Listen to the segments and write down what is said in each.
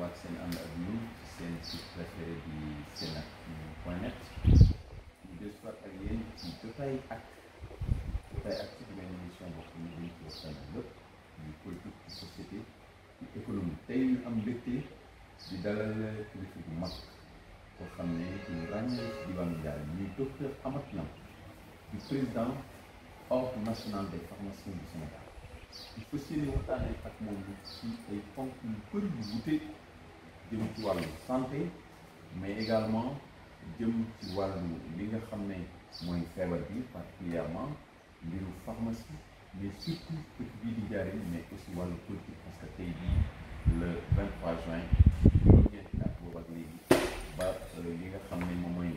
ñëwaat seen ànd ak ñun ci seen site préféré di senactu.net ñu des soit ak yéen ci jotaay ak ci benn émission boo xam ne dañ ci waxtaan lépp ñu politique ci société ci économie tey ñu am mbégte di dalal kilifa bu mag koo xam ne ñu ràññee ci diwaanu Ndiarème ñuy docteur Amath Niang di président ordre national des pharmaciens du Sénégal il faut si waxtaanee ak moom ci ay ponk yu bëri yu wute jëm ci wàllu santé mais également jëm ci wàllu li nga xam ne mooy feebar bi particulièrement mbiru pharmacie mais surtout dëkk bii di Ndiarème mais aussi wàllu politique parce que tey jii le 23 juin juróom-ñeenti at boobu ak léegi ba li nga xam ne moom mooy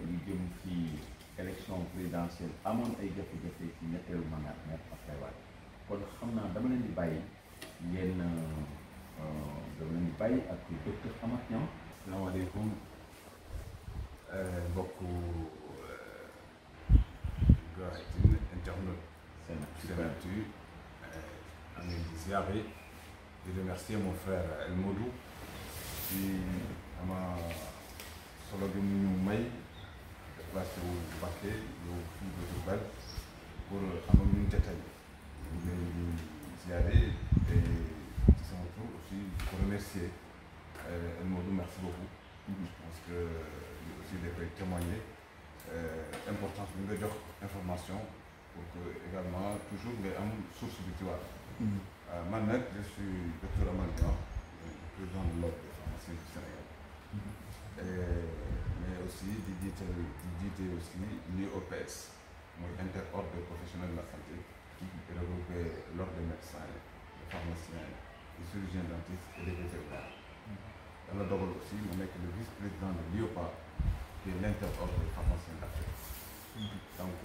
lu jëm ci élection présidentielle amoon ay jafe-jafe ci ñetteelu mandat Maître Abdoulaye Wade kon xam naa dama leen di bàyyi ngeen dama leen di bàyyi ak docteur Amath Niang. asalaamaaleykum mbokku internaute Senactu am nañ di ziare di remercier mon frère El Modou ci ama solo bi mu ñu may déplacé wu Mbacké yow fii ba Diourbel pour am ñu jotaay ñu leen di ziare et ci sama tour aussi pour remercier El Modou merci beaucoup. Je pense que lui aussi dafay témoigner importance bi nga jox information pour que également toujours ngay am source bi ci war. Man nag je suis docteur Amath Niang président de l'ordre des pharmaciens du Sénégal. Mais aussi di jiite aussi l'IOPS mooy interordre des professionnels de la santé qui regroupe l'ordre des médecins des pharmaciens des chirurgiens dentistes et des vétérinaires. Yàlla dogal aussi mu nekk le vice-président de l'IOPA qui est l'interordre des pharmaciens d'Afrique. Donc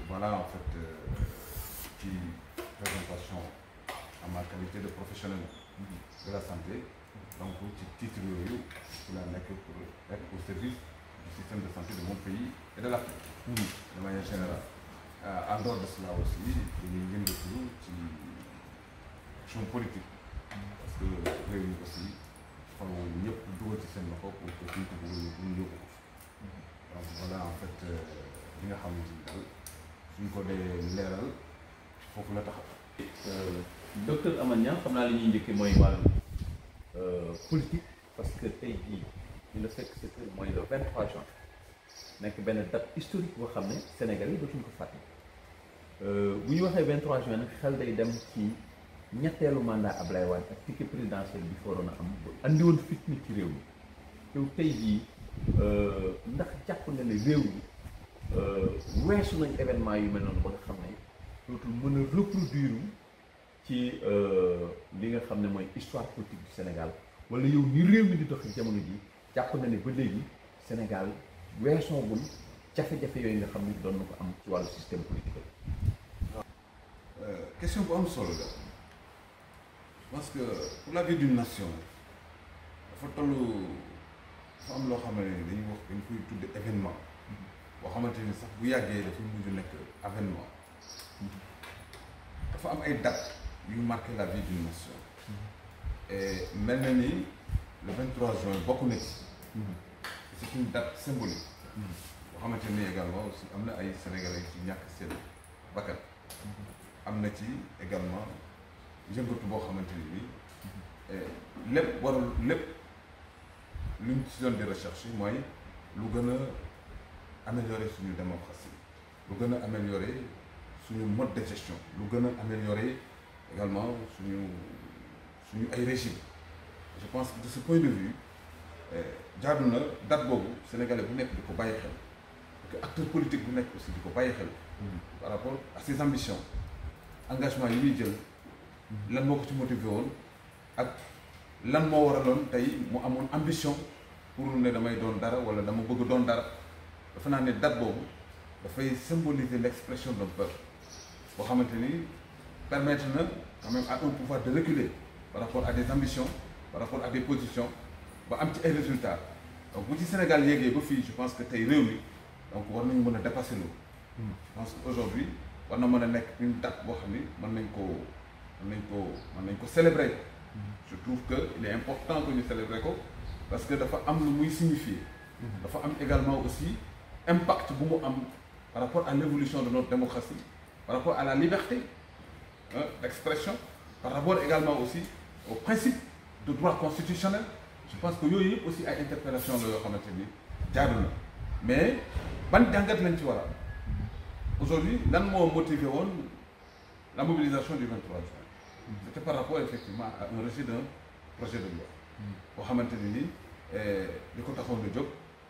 voilà en fait ci présentation à ma qualité de professionnel de la santé. Donc ci titre yooyu ci la nekk pour être au service du système de santé de mon pays et de l'Afrique de manière générale. En dehors de cela aussi dañuy yëngatu ci action politique parce que réew mi aussi faw ñëpp dugal ci seen loxo pour que suñ ko bëgg ñu yóbbu ko donc voilà en fait li nga xamante ni daal suñ ko dee leeral foofu la taxaw. docteur Amath Niang xam naa li ñuy njëkkee mooy wàllu politique parce que tey jii ñu la fekk ce que mooy le 23 juin nekk benn date historique boo xam ne Sénégal yi dootuñu ko fàtte bu ñu waxee 23 juin nag xel day dem ci ñetteelu mandat Abdoulaye Wade ak ticket présidentiel bi fa waroon a am andi woon fitna ci réew mi yow tey jii ndax jàpp nga ne réew mi weesu nañ événement yu mel noonu ba nga xam ne dootul mën a reproduire ci li nga xam ne mooy histoire politique du Sénégal wala yow ni réew mi di doxee jamono ji jàpp nga ne ba léegi Sénégal weesoogul jafe-jafe yooyu nga xam ne doon na ko am ci wàllu système politique la. question bu am solo la parce que pour la vie d'une nation dafa am loo xam ne dañuy wax dañ koy tudde événement boo xamante ni sax bu yàggee dafay mujj nekk avènement dafa am ay dates yu marqué la vie d'une nation et mel na ni le 23 juin bokk na ci c'est une date symbolique boo xamante ni également aussi am na ay sénégalais ci ñàkk seen bakkan am na ci également yëngatu boo xamante ni lépp warul lépp luñ ci doon di recherche mooy lu gën a améliorer suñu démocratie lu gën a améliorer suñu mode de gestion lu gën a améliorer également suñu ay régime je pense que de ce point de vue jaadu na date boobu sénégalais bu nekk di ko bàyyi xel que acteur politique bu nekk aussi di ko bàyyi xel par rapport à ses ambitions engagement yi muy jël lan moo ko ci motivé woon ak lan moo waraloon tey mu amoon ambition pour ne damay doon dara wala dama bëgg doon dara dafa naa ne date boobu dafay symboliser l'expression d'un peuple boo xamante ni permettre na quand même à un pouvoir de reculer par rapport à des ambitions par rapport à des positions ba am ci ay résultats donc bu ci Sénégal yéegee ba fii je pense que tey réew mi donc war nañu mën a dépasser loolu. je pense que aujourd'hui war na mën a nekk une date boo xam ni mën nañ ko célébrer Je trouve qu'il est important que nous célébrions parce que dafa am lu muy signifier. Dafa am également aussi impact bu mu am par rapport à l'évolution de notre démocratie, par rapport à la liberté d'expression, par rapport également aussi au principe de droit constitutionnel. Je pense que yooyu yëpp aussi ay interpellation la yoo xamante ni jaadu na mais ban jàngat lañ ci war a am aujourd'hui lan moo motivé woon la mobilisation du 23 juin. C'était par rapport effectivement à un rejet d'un projet de loi boo xamante ni nii li ko taxoon a jóg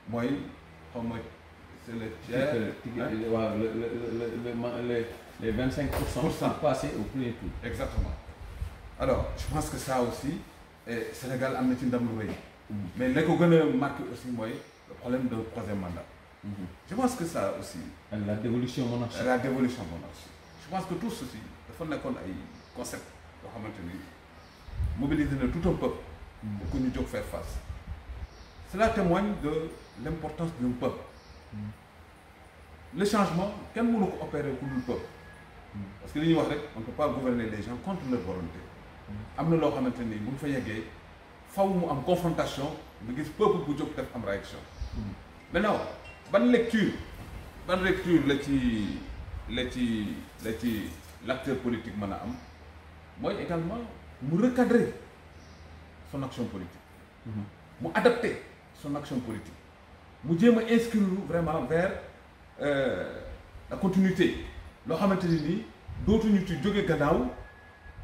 mooy xaw ma c'est le tiers waaw les 25% passés au premier tour. Exactement. Alors je pense que ça aussi Sénégal am na ci ndam lu rëy mais li ko gën a marqué aussi mooy le problème de troisième mandat. Je pense que ça aussi. La dévolution monarchique. La dévolution monarchique. Je pense que tout ceci dafa nekkoon ay concept yoo xamante ni mobiliser na tout un peuple pour que ñu jóg faire face. Cela témoigne de l'importance d'un peuple. Le changement kenn mënu ko opérer ku dul peuple parce que li ñuy wax rek on ne peut pas gouverner les gens contre leur volonté. am na loo xamante ni bu ñu fa yeggee faw mu am confrontation nga gis peuple bu jóg def am réaction. Maintenant ban lecture la ci l'acteur politique mën a am mooy également mu recadrer son action politique. mu adapter son action politique. mu jéem a inscrire vraiment vers la continuité loo xamante ni nii dootuñu ci jóge gannaaw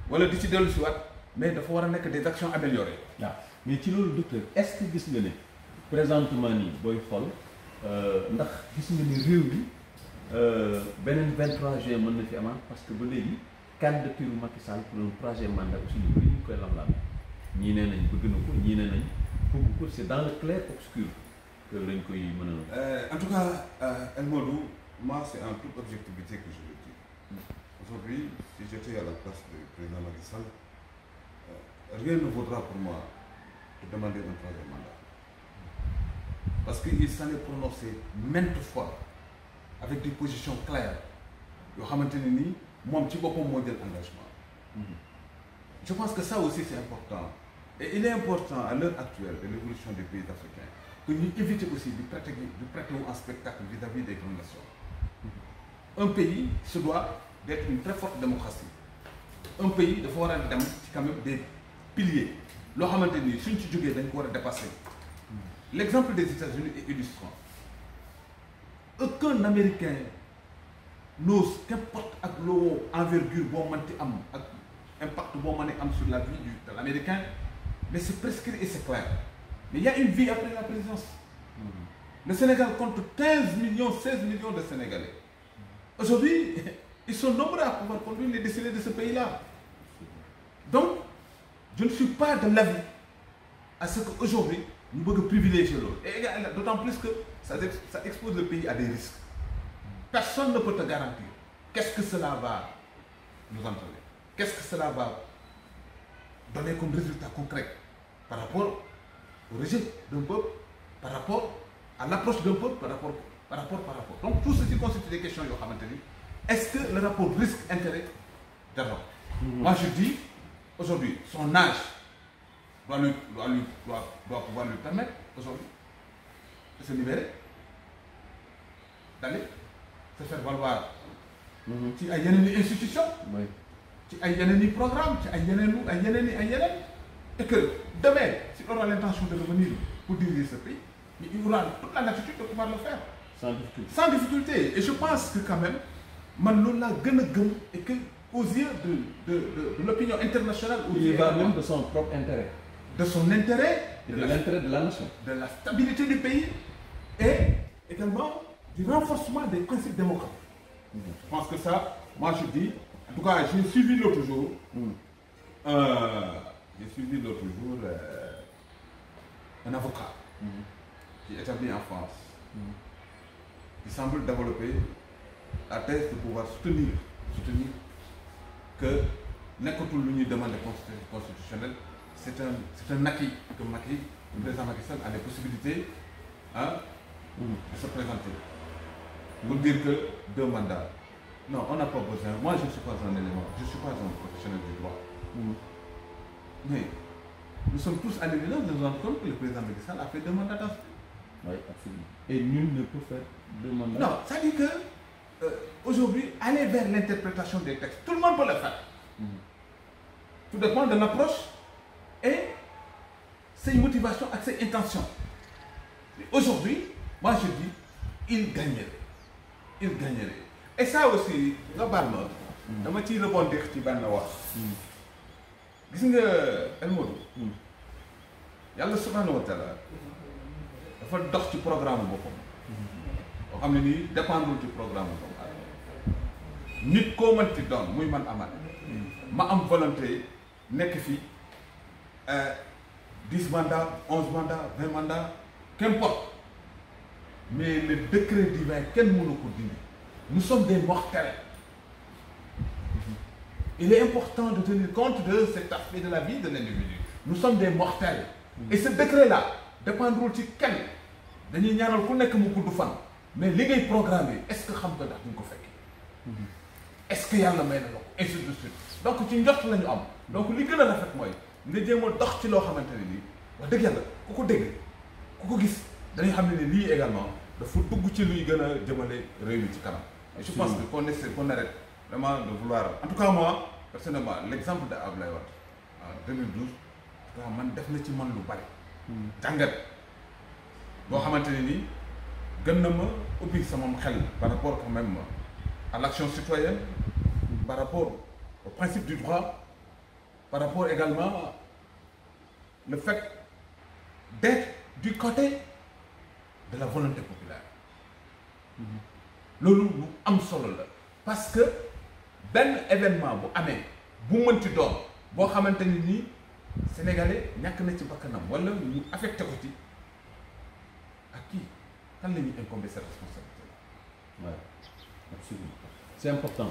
wala di ci dellu si waat mais dafa war a nekk des actions améliorées. waaw mais ci loolu docteur est-ce que gis nga ne présentement nii booy xool ndax gis nga ni réew mi beneen 23 juin mën na fi amaat parce que ba léegi candidature Macky Sall pour un troisième mandat aussi ñu bëri ñu koy lam-lam ñii nee nañ bëgg na ko ñii nee nañ bëgg ko c'est dans le clair obscur que lañ koy mën a. En tout cas El Modou, moi c'est en toute objectivité que je le dis. Aujourd'hui, si j'étais à la place du président Macky Sall, rien ne vaudra pour moi de demander un troisième mandat. Parce qu'il s'en est prononcé maintes fois avec des positions claires yoo xamante ne nii moom ci boppam moo jël engagement. Je pense que ça aussi c'est important et il est important à l'heure actuelle de l'évolution des pays africains que ñu éviter aussi de prêter en spectacle vis-à-vis des grandes nations. Un pays se doit d'être une très forte démocratie. Un pays dafa war a dem ci quand même des piliers loo xamante ni suñ ci jógee dañ ko war a dépasser. L'exemple des États-Unis est illustrant. Aucun Américain n'ose, qu'importe ak loo envergure boo mënti am ak impact boo mën a am sur la vie de l'Américain, mais c'est prescrit et c'est clair. Mais il y a une vie après la présidence. Le Sénégal compte 16 millions de Sénégalais. Aujourd'hui, ils sont nombreux à pouvoir conduire les destinées de ce pays-là. Donc, je ne suis pas de l'avis à ce qu'aujourd'hui, nous devons privilégier l'autre. Et d'autant plus que ça expose le pays à des risques. Personne ne peut te garantir qu'est-ce que cela va nous entraîner. Qu'est-ce que cela va donner comme résultat concret par rapport au rejet d'un peuple, par rapport à l'approche d'un peuple, par rapport. Donc tout ceci constitue des questions. Est-ce que le rapport risque-intérêt d'abord? Moi je dis, aujourd'hui, son âge doit pouvoir lui permettre aujourd'hui de se libérer, d'aller se faire valoir ci ay yeneen i institution, ci ay yeneen i programme, ci ay yeneen et que demain, s'il aura l'intention de revenir pour diriger ce pays, il aura toute la latitude de pouvoir le faire. Sans difficulté. Et je pense que quand même, man loolu laa gën a gëm et que aux yeux de l'opinion internationale, il va même de son propre intérêt. De son intérêt, et de l'intérêt de la nation, de la stabilité du pays et également du renforcement des principes démocratiques. Je pense que ça, moi je dis, en tout cas j'ai suivi l'autre jour, un avocat qui est établi en France, qui semble développer la thèse de pouvoir soutenir que nekkatul lu ñuy demande constitutionnelle. C'est un acquis que le président Macky Sall a les possibilités de se présenter. Pour dire que 2 mandats. Non, on n'a pas besoin. Moi, je ne suis pas un élément. Je ne suis pas un professionnel du droit. mais nous sommes tous à l'évidence de nous rendre compte que le président Macky Sall a fait 2 mandats. Oui, absolument. Et nul ne peut faire 2 mandats. Non, ça dit que aujourd'hui, aller vers l'interprétation des textes, tout le monde peut le faire. Tout dépend de l'approche et ses motivations et ses intentions. Et aujourd'hui, moi je dis, il gagnerait. Il gagnerait. Et ça aussi, globalement, dama ciy rebondir ci benn wax. Gis nga El Modou. Yàlla subhanahu wa taala dafa dox ci programme boppam. boo xam ne nii dépendre ci programme boppam. Nit koo mënti doon muy man Amath. ma am volonté nekk fi 10 mandats 11 mandats 20 mandats qu'importe. Mais le décret divin kenn mënu ko dindi. Nous sommes des mortels. Il est important de tenir compte de cet aspect de la vie de l'individu. Nous sommes des mortels. Et ce décret-là dépendrul ci kenn dañuy ñaanal ku nekk mu gudd fan. Mais li ngay programmé est-ce que xam nga ndax duñ ko fekkee. Est-ce que yàlla may na la ko ainsi de suite. Donc ci njort la ñu am. Donc li gën a rafet mooy nga jéem a dox ci loo xamante ne nii wax dëgg yàlla ku ko dégg ku ko gis dañuy xam ne lii également dafa dugg ci luy gën a jëmale réew mi ci kanam. Et je pense que qu'on arrête vraiment de vouloir. En tout cas moi personnellement l'exemple de Abdoulaye Wade en 2012 en tout cas man def na ci man lu bari. jàngat boo xamante ne nii gën na ma ubbi sama xel par rapport quand même à l'action citoyenne, par rapport au principe du droit, par rapport également le fait d'être du côté de la volonté populaire. Loolu lu am solo la parce que benn événement bu amee bu mënti doon boo xamante ni nii sénégalais ñàkk na ci bakkanam wala ñu affecté ko ci ak kii kan la ñuy incomber cette responsabilité là. Ouais, absolument. C'est important.